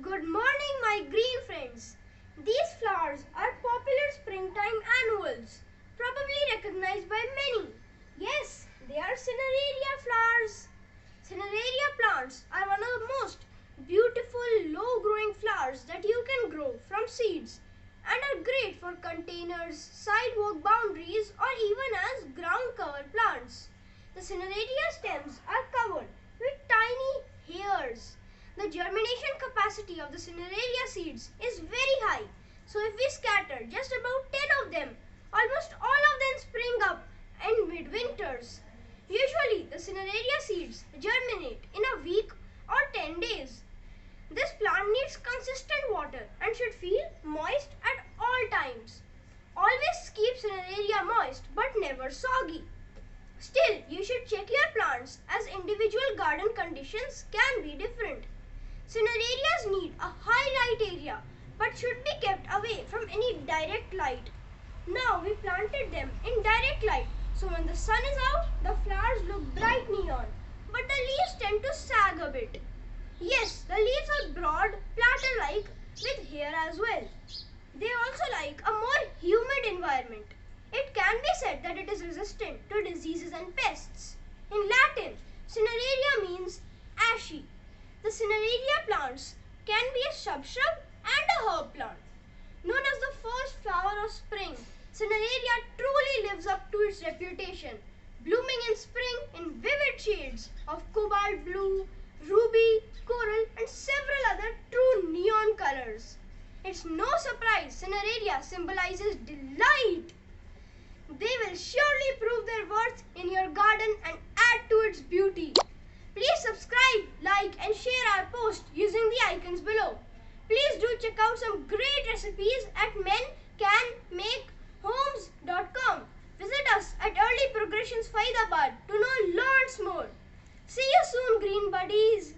Good morning, my green friends. These flowers are popular springtime annuals, probably recognized by many. Yes, they are Cinneraria flowers. Cinneraria plants are one of the most beautiful low-growing flowers that you can grow from seeds and are great for containers, sidewalk boundaries or even as ground cover plants. The Cinneraria stems are covered with tiny hairs. The germination capacity of the Cinneraria seeds is very high. So if we scatter just about 10 of them, almost all of them spring up in midwinters. Usually the Cinneraria seeds germinate in a week or 10 days. This plant needs consistent water and should feel moist at all times. Always keep Cinneraria moist but never soggy. Still, you should check your plants as individual garden conditions can be different. Cinnararias need a high light area but should be kept away from any direct light. Now we planted them in direct light, so when the sun is out, the flowers look bright neon, but the leaves tend to sag a bit. Yes, the leaves are broad, platter-like with hair as well. They also like a more humid environment. It can be said that it is resistant to diseases and pests. In Latin, Cinneraria means ashy. The Cinneraria plants can be a shrub and a herb plant. Known as the first flower of spring, Cinneraria truly lives up to its reputation, blooming in spring in vivid shades of cobalt blue, ruby, coral and several other true neon colors. It's no surprise Cinneraria symbolizes delight. They will surely prove their worth in your garden and add to its beauty. Please subscribe, like and share our post using the icons below. Please do check out some great recipes at mencanmakehomes.com. Visit us at Early Progressions Faridabad to know lots more. See you soon, green buddies.